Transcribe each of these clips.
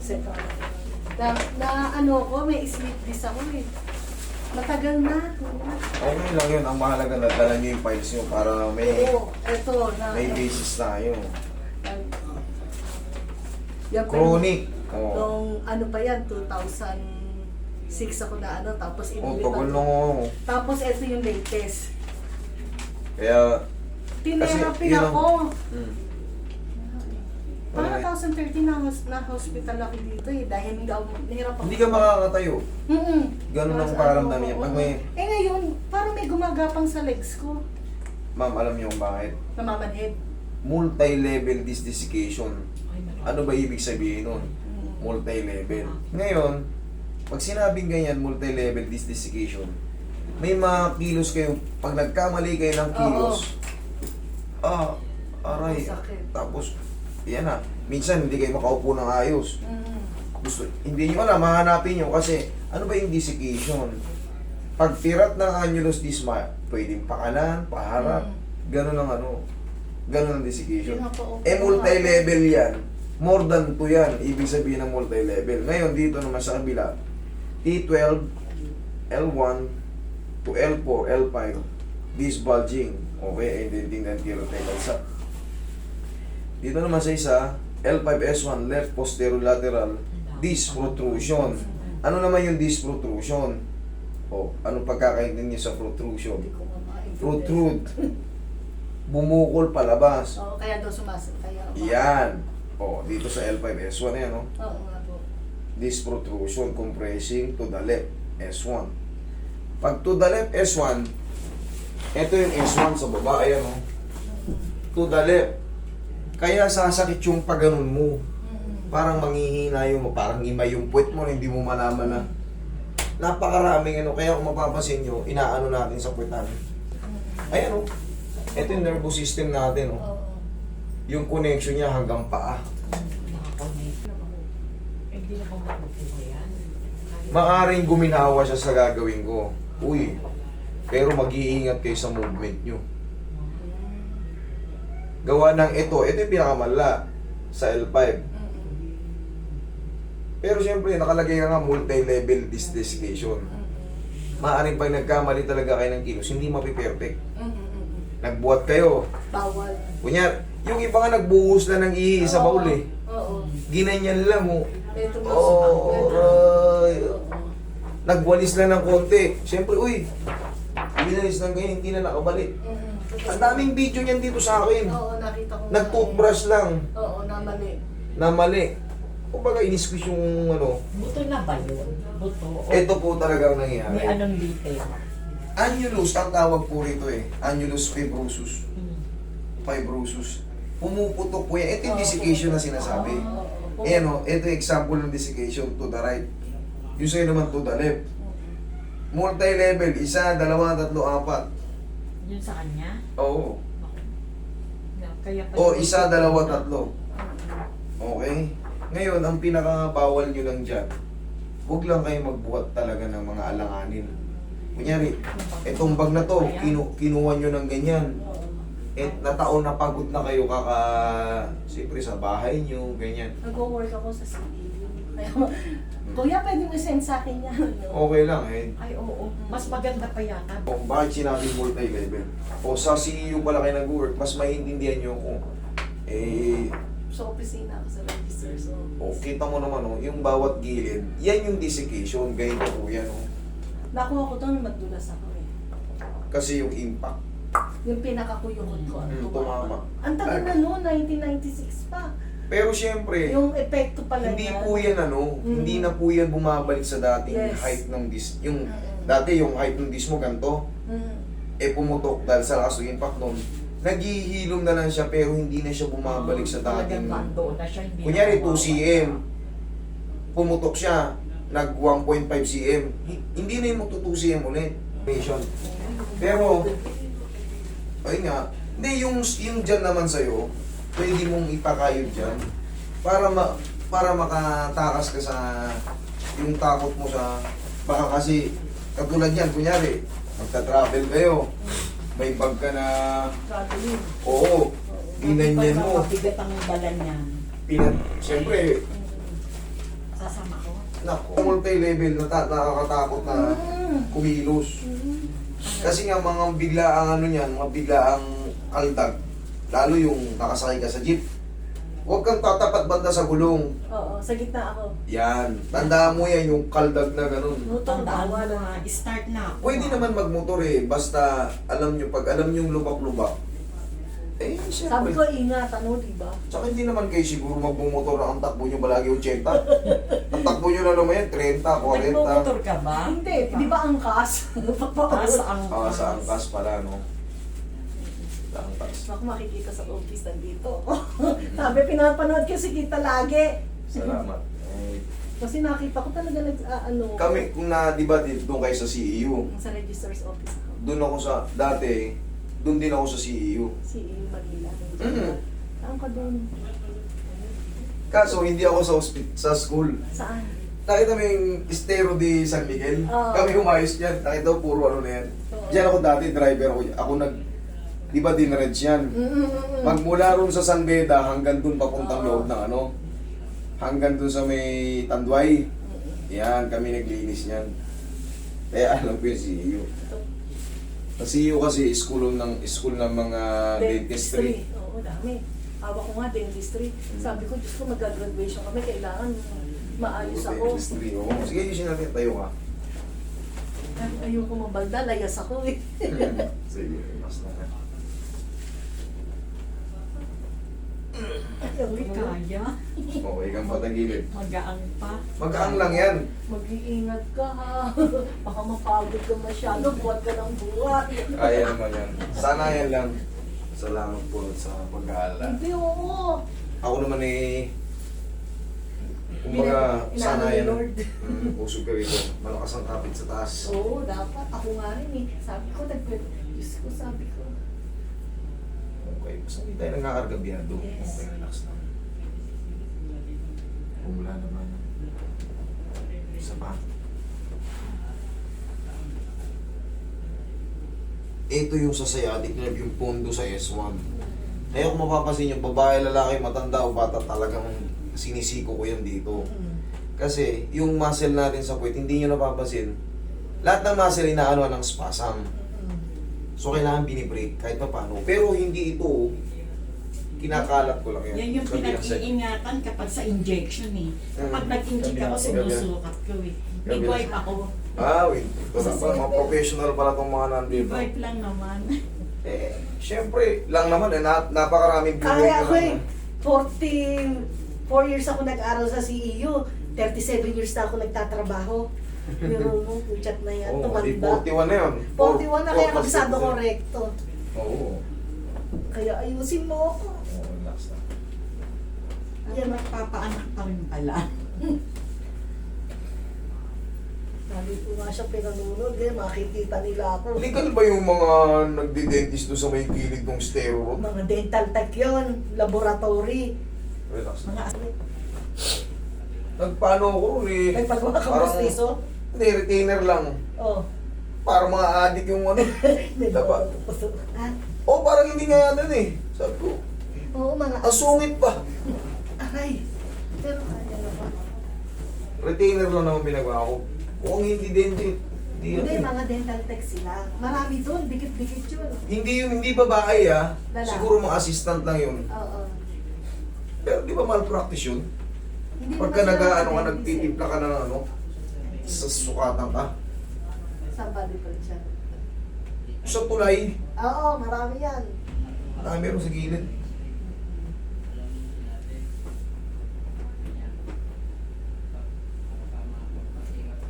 Second. Na ano ko, may sleep dis ako eh. Matagal na. Okay lang yun. Ang mahalaga na dala nyo yung files nyo para Oo, eto na. may basis tayo. Yan pa Chronic. yung- Nung ano pa yan, 2006 ako na ano, tapos Oh, inulit tagal ako. nung Tapos ito yung latest. Kaya, Tinerapy yun ang- ako. hmm. Parang 2013 na hospital ako dito eh, dahil hindi ako nahirap ako. Hindi ka makakatayo. Ganun ang paramdam niya. Pag may, Eh ngayon, parang may gumagapang sa legs ko. ma'am, alam niyo kung bakit? Namamanhid. Multi-level dysdesiccation. Ano ba ibig sabihin nun? Multi-level. Ngayon, pag sinabing ganyan, multi-level dysdesiccation, may mga kilos kayo, pag nagkamali kayo ng kilos, aray, Sakit. tapos, yan na, minsan hindi kayo makaupo ng ayos. Mm. Gusto, hindi nyo alam, mahanapin nyo kasi, ano ba yung desiccation? Pag pirat ng annulus disma, pwedeng pakanan, paharap, ganun ang ano, ganun ang desiccation. Pinapaupo Eh, nga. multi-level yan. More than 2 yan, ibig sabihin ng multi-level. Ngayon, dito naman sa kabila, T12, L1, to L4, L5, disc bulging, okay, indenting ng anterior sa. Dito naman sa isa, L5S1, left posterolateral, disc protrusion. Ano naman yung disc protrusion? O, anong pagkakaintindi niyo sa protrusion? Hindi ko maintindihan. Protrude. Bumukol palabas. Oo, kaya daw kaya Yan. O, dito sa L5S1 yan, no? Oo nga po. Disc protrusion compressing to the left S1. Pag to the left S1, ito yung S1 sa baba, ayan, no? To the left. Kaya sasakit yung pagganon mo. Parang manghihina yung, parang imay yung puwet mo na hindi mo malaman na. Napakaraming ano, kaya kung mapapansin nyo, inaano natin sa puwetan. Ayan, no? Ito yung nervous system natin, no? Oo. Yung connection niya hanggang paa. Hindi na kung makukuha yan. Maaring guminawa siya sa gagawin ko. Uy, pero mag-iingat kayo sa movement nyo. Gawa ng ito yung pinakamalala sa L5. Pero siyempre, nakalagay na nga multi-level dysdesiccation. Maaring pag nagkamali talaga kayo ng kilos, hindi mapiperfect. Nagbuhat kayo. Bawal. Kunyari, yung iba nga nagbuhos na ng ihi sa baul eh. Oo. Ginanyan lang mo. Ito mo Oh, aray. Nagwalis na ng konti. Siyempre, uy, binalis lang kayo, hindi na nakabalik. Ang daming video niyan dito sa akin. Oo, nakita ko. Nag-toothbrush lang Oo, namali. na mali. Kumbaga, in-squeeze yung ano. Buto na ba yun? Buto. O Ito po talagang may nangyayari. anong detail? Annulus, ang tawag po rito eh. Annulus fibrosus. Fibrosus. Pumuputok po yan. Ito yung desiccation na sinasabi. Ayan o, ito yung example ng desiccation to the right. Yung sa'yo naman to the left. Multi-level, isa, dalawa, tatlo, apat. Yun sa kanya? Oo. Kaya pa O isa, dalawa, tatlo. Okay? Ngayon, ang pinakabawal nyo lang dyan, huwag lang kayo magbuhat talaga ng mga alanganin. Kunyari, etong bag na to, kinuha nyo ng ganyan. Eh, nataon na pagod na kayo siyempre sa bahay nyo, ganyan. Nag-work ako sa CDU. Kaya, Kuya, pwede mo send sa akin yan. Okay lang eh. Ay, oo. Mas maganda pa yata. Kung bakit sinabing multi-level? O sa CEO pala kayo nag-work, mas maintindihan nyo kung Sa opisina ako sa register. So, kita mo naman yung bawat gilid, yan yung desiccation, ganyan po yan. nakuha ko doon, magdulas ako eh. Kasi yung impact. Yung pinakakuyukot ko, tumama. Ang tagal na noon, 1996 pa. Pero siyempre, Yung epekto pala hindi niya. po yan hindi na po yan bumabalik sa dating Yes. height ng disc. Yung dati yung height ng disc mo ganito, pumutok dahil sa lakas ng impact nun. Naghihilom na lang siya pero hindi na siya bumabalik sa dating. Talagang nandoon na siya. Hindi Kunyari na 2 cm, pumutok siya, nag 1.5 cm. Hindi na yung magto 2 cm ulit. Pero, ayun nga, hindi yung dyan naman sa'yo, pwede mong ipakayod dyan para makatakas ka sa yung takot mo sa baka kasi katulad yan, kunyari magta-travel kayo, may bag ka na Traveling. oo, ginanyan mo Mabigat ang dala niya. siyempre multi-level na nakakatakot na kumilos. Kasi nga mga biglaang ano niyan, mga biglaang kaldag, lalo yung nakasakay ka sa jeep. Huwag kang tatapat banda sa gulong. Oo, sa gitna ako. Yan. Tandaan mo yan, yung kaldag na ganun. Motor Tandaan mo bawal. na, start na ako. Pwede naman magmotor eh, basta alam nyo, pag alam nyo yung lubak-lubak, eh, Sabi siyempre. ko, ingat, ano, diba? Tsaka hindi naman kayo siguro magmumotor na ang takbo nyo balagi 80. Ang takbo nyo na naman yan, 30, 40. Nagmumotor ka ba? Hindi, di ba angkas? Taas ang Sa angkas pala, no? Sa angkas. Ako makikita sa office nandito. Sabi, pinapanood kasi kita lagi. Salamat. Eh, Kasi nakita ko talaga kami, kung na, di ba, doon kayo sa CEU, sa registrar's office ako. doon ako sa, dati, doon din ako sa CEU. Si Manila. Mm. Saan ka doon? Kaso, hindi ako sa school. Saan? Nakita mo yung Estero de San Miguel? Oo. Kami umayos yan. Nakita mo, puro ano na yan. Oo. Diyan ako dati, driver ako. Ako di ba dinredge yan? Magmula ron sa San Beda hanggang dun papuntang Oo. loob ng ano, hanggang dun sa may Tanduay. Yan, kami naglinis yan. Kaya alam ko yung CEU. Sa CEU kasi school ng mga dentistry. Oo, dami. Hawak ko nga dentistry. Sabi ko, Diyos ko, mag-graduation kami. Kailangan maayos ako. Dentistry, oo. Sige, ayusin natin. Tayo ka. Ayoko mabalda, layas ako eh. Sige, mas na. Uy, kaya. Okay kang patagilid. Magaang pa. Magkaang lang yan. Mag-iingat ka ha. Baka mapagod ka masyado. Buhat ka ng buhat. Kaya naman yan. Sana yan lang. Salamat po sa pag-aalala. Hindi, oo. Ako naman kumbaga, Inaano sana ni yan. Lord. Usog ka rito. Malakas ang kapit sa taas. Oo, dapat. Ako nga rin eh. Sabi ko, Diyos ko, sabi ko. Okay, basta hindi tayo nangkakargabiyado. Yes. Okay, relax lang. Kung wala naman. Isa pa. Ito yung sa sciatic nerve, yung pondo sa S1. Kaya kung mapapansin yung babae, lalaki, matanda o bata, talagang sinisiko ko yan dito. Kasi yung muscle natin sa puwet, hindi nyo napapansin. Lahat ng muscle inaano ng spasm. So kailangan binibreak kahit pa paano. Pero hindi ito, kinakalat ko lang yan. Yan yung pinag-iingatan kapag sa injection eh. Kapag nag-inject ako, sinusukat ko eh. Big wipe ako. Wait. Ito na pala, mga professional pala itong mga Big nandito. wipe lang naman. Eh, syempre, lang naman, napakaraming Kaya ako na- eh. 44 years ako nag-aral sa CEU. 37 years na ako nagtatrabaho. Pero mo, chat na yan. Oo, di Tumanda. 41 na yun. 41 na kaya Four- kabisado ko four- recto. Oo. Kaya ayusin mo ako. Oo, relax na. Yan, magpapaanak pa rin pala. Sabi ko nga siya pinanunod, eh, makikita nila ako. Legal ba yung mga nagdi-dentist doon sa may gilid ng Estero Road? Mga dental tech yun, laboratory. Relax na. Mga Nagpaano ako ron eh. may paggawa ka Parang- bastiso. Hindi, retainer lang. Oh. Para mga adik yung ano. May Dapat. Ah, Oh, parang hindi nga yan eh. Sabi ko, oo, mga ang sungit pa. aray. Pero kaya naman. Retainer lang naman pinagawa ko. Kung hindi dentist, hindi Hindi, yan. mga dental tech sila. Marami doon, dikit-dikit yun. Hindi babae ah. Lalaki. Siguro mga assistant lang yun. Oo. Pero di ba malpractice yun? Hindi Pagka naman sila nag-ano ka, mga dentist nagtitimpla ka ng ano, sa sukatan ka. Sa body pa siya. Sa tulay, Oo, marami yan. meron sa gilid.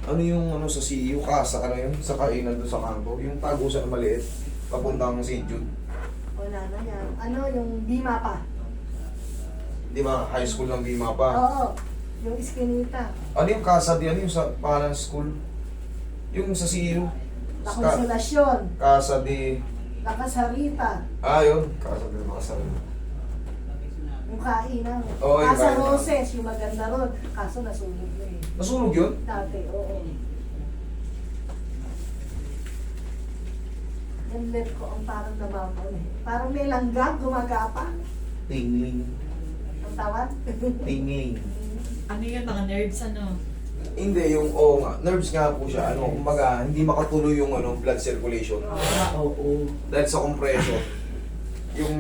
Ano yung ano sa CU? Kasa ka na yun? Sa kainan doon sa kanto? Yung tagusan na maliit, papuntang St. Jude. Wala na yan. Ano, yung Bima pa. Di ba? High school ng Bima pa. Oo. Yung Iskinita. Ano yung Casa di ano yung sa pangalan ng school? Yung sa CU? La Consolacion. Casa di... La Casarita. Yun. Casa di Makasarita. Yung kainan. Oo, yung Casa kainan. Roses, yung maganda ron. Kaso nasunog na eh. Nasunog yun? Dati, oo. Yung left ko ang parang nababal eh. Parang may langgam, gumagapa. Tingling. Ang tawad. Tingling. Ano yun, mga nerves ano? Hindi, yung oo nga. Nerves nga po siya. Ano, kumbaga, hindi makatuloy yung blood circulation. Oo. Dahil sa compression. Yung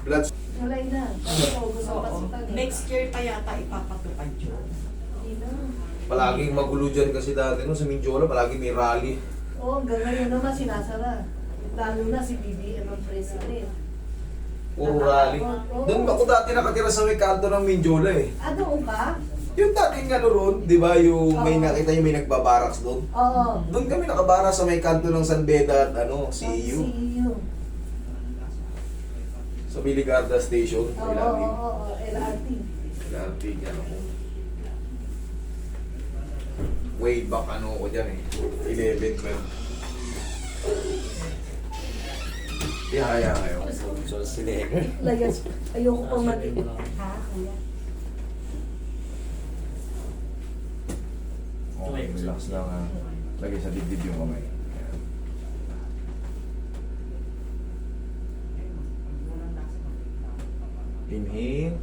blood... Walay na. Kasi August ang Oo. pasukan eh. Next year pa yata ipapatupad yun. Hindi na. Palaging magulo dyan kasi dati no, sa Mindiola, palagi may rally. Oo, hanggang ngayon naman sinasara. Lalo na si BBM ang president. Puro rally. Doon ako dati nakatira sa may kanto ng Mindiola eh. Ah, doon ka? Yung dating ron, di ba, yung may nakita yung may nagbabaraks doon? Oo. Doon kami nakabarak sa may kanto ng San Beda at CEU. CEU. Sa Miligarda Station. Oo, oo, LRT. LRT, ano ko. Way back ko dyan eh. 11, 12. Ihaya kayo. So, sila Layas. Ayoko pang mag- Ha, kuya? Okay, relax lang ha. Lagay sa dibdib yung kamay. Ayan. Inhale.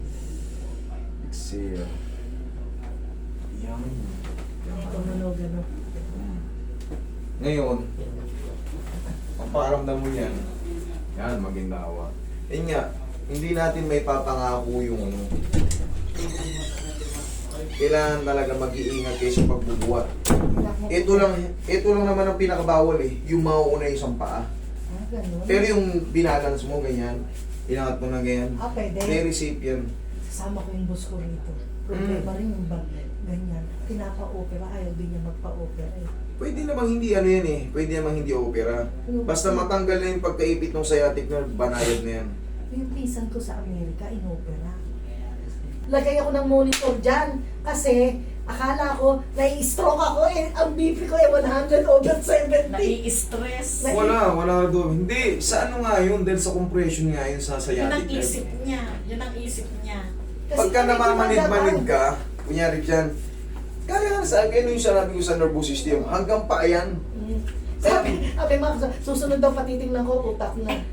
Exhale. Yan. Tumunog, ano? Ngayon, ang pakiramdam mo yan, yan, magindawa. Yun nga, hindi natin may papangako yung kailangan talaga mag-iingat kayo sa pagbubuhat. Ito lang naman ang pinakabawal eh, yung mauuna yung isang paa. Ah, ganun. Pero yung binalance mo, ganyan, inangat mo na ganyan, Ah, pwede. very safe yan. Sasama ko yung boss ko rito. Problema rin yung bag. Ganyan. Pinapa-opera. Ayaw din niya magpa-opera eh. Pwede namang hindi ano yan eh, pwede namang hindi opera. Basta matanggal na yung pagkaipit ng sciatic nerve, banayad na yan. Yung pinsan ko sa Amerika, inopera. Lagay ako ng monitor dyan kasi akala ko, nai-stroke ako eh. Ang BP ko eh 100/70. Nai-stress. Wala doon. Hindi, sa ano nga yun, dahil sa compression nga yun sa Yun ang sciatic isip nerve. niya. Yun ang isip niya. Kasi Pagka kami namamanid-manid gumagawa. ka, kunyari dyan, kaya nga sa akin yung sinabi ko sa nervous system, hanggang pa yan. Mm. Sabi mga susunod daw patitingnan ko, utak na. Hindi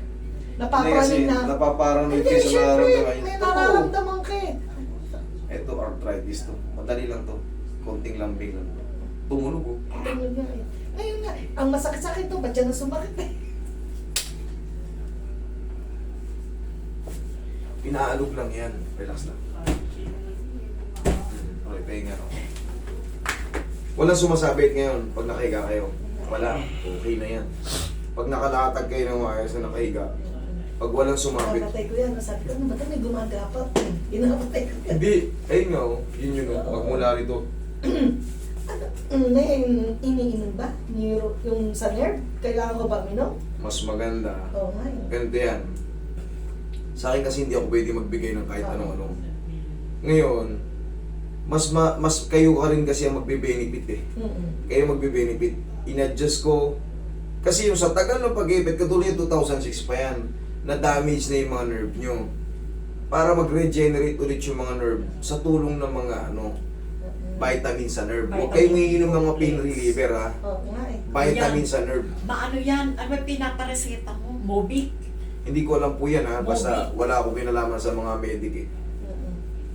kasi Napapraning na. napaparanoid Hindi, kayo sa syempre, nararamdaman. may Totoo. nararamdaman ka eh. Ito, arthritis to. Madali lang to. Konting lambing lang to. Tumunog oh. Tingnan nga eh. Ngayon nga, ang masakit-sakit to, ba't dyan na sumakit eh? Pinaalog lang yan. Relax lang. Okay, pahinga no. Walang sumasabit ngayon pag nakahiga kayo. Wala. Okay na yan. Pag nakalatag kayo ng maayos na nakahiga, pag walang sumabit, Napatay ko yan. Sabi ko, ano ba ito? May gumagapat eh. Inapatay ko yan. hindi. Ayun nga oh. Yun yun oh. Magmula rito. Ano yung iniinom ba? Yung sa nerve? Kailangan ko ba minom? Mas maganda. Oo nga eh. Ganito yan. Sa akin kasi hindi ako pwede magbigay ng kahit anong ano. Ngayon, mas kayo ka rin kasi ang magbe-benefit eh. Kayo magbe-benefit. In-adjust ko. Kasi yung sa tagal ng pag-ibig, katulad yung 2006 pa yan, na-damage na yung mga nerve nyo. Para mag-regenerate ulit yung mga nerve sa tulong ng mga vitamin sa nerve. Huwag kayong iinom ng mga pain reliever ha. Oo nga eh. Vitamin sa nerve. Maano yan? Ano pinapareseta mo? Mobic? Hindi ko alam po yan ha. Basta wala akong kinalaman sa mga medic eh.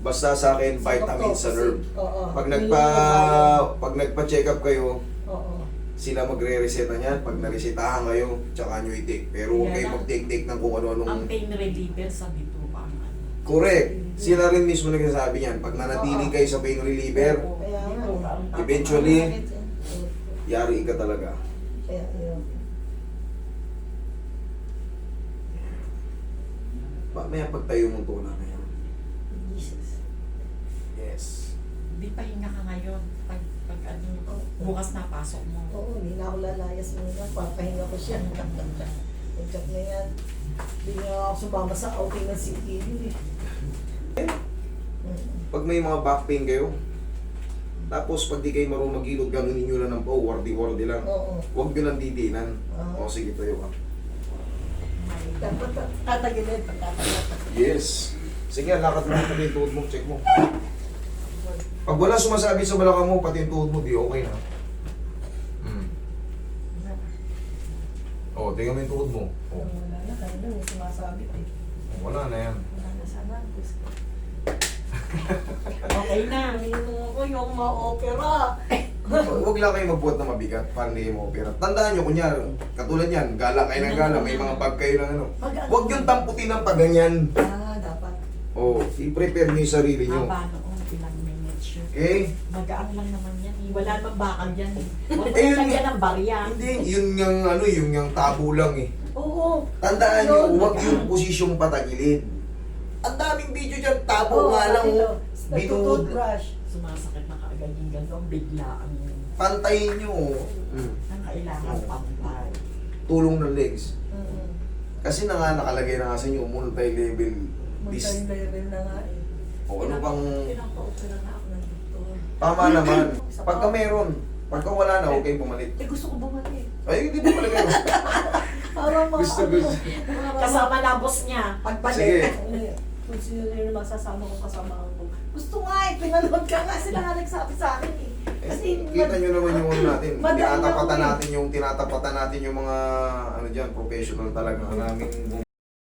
Basta sa akin, vitamin sa nerve. Oo. Pag nagpa-check up kayo, Oo. sila magre-reseta niyan. Pag naresetahan kayo, tsaka nyo i-take. Pero huwag kayo mag-take ng kung Ang ano-anong... pain reliever sa bituka. Correct. Sila rin mismo nagsasabi niyan. Pag nanatili kayo sa pain reliever, Kaya nga eh. eventually, Ang sakit eh. yari ka talaga. Kaya yun. May pagtayo mo to na ngayon. Jesus. Yes. Di pahinga ka ngayon. Pag ano, bukas na pasok mo. Oo, hindi na ako lalayas muna. Papahinga ko siya. Pagkat na yan. Hindi na ako sumama sa outing ng CTV eh. Pag may mga back pain kayo, tapos pag di kayo marunong magilod, ganunin nyo lang ng pao, wardi-wardi lang. Oo. Huwag nyo lang didiinan. Ah. O sige, tayo ka. Dapat tatagilid pagkatagat. Yes. Sige, lakad mo pati yung tuhod mo. Check mo. Pag wala sumasabi sa balakang mo, pati yung tuhod mo, di okay na. O, tingnan mo yung tuhod mo. O, Wala na, kaya na may sumasabit eh. wala na yan. Wala na sana. Gusto ko. Okay na. Umiinom ako yung ma-opera. Huwag lang kayo magbuhat na mabigat para hindi kayo ma-opera. Tandaan nyo, kunyari, katulad yan, gala kayo ng gala, may mga bag kayo ng ano. Huwag yung tamputin ng paganyan. Dapat. Oo, i-prepare nyo yung sarili nyo. Haba noon, ilang minutes yun. Okay? Magaan lang naman yan. Wala namang bakal yan. Huwag mo Eh, yun lagyan nga. ng barya. Hindi, yun yung ano, yun yung tabo lang eh. Oo. Tandaan nyo, Yun. huwag yung posisyong patagilid. Ang daming video dyan, tabo nga lang. Oh. Binuhod. Toothbrush. Sumasakit na kaagad yung gano'n. Biglaan yun. Pantayin nyo. Oh. Ang kailangan pantay. Tulong ng legs. Mm. Kasi na nga nakalagay na nga sa inyo, multi-level. Multi-level na nga eh. O ano bang... Pinaka-opera na ako ng doktor. Tama naman. Pagka meron, pagka wala na, okay bumalik. Eh gusto ko bumalik. Ay, hindi bumalik kayo. Para Gusto. Kasama na boss niya. Pagbalik. Sige. Kung sino yung masasama ko kasama ko. Gusto nga eh, pinanood ka nga sila nga nagsabi sa akin eh. Kasi Kita nyo naman yung ano natin. Madali ako Tinatapatan eh. natin yung mga ano dyan, professional talaga. Ang naming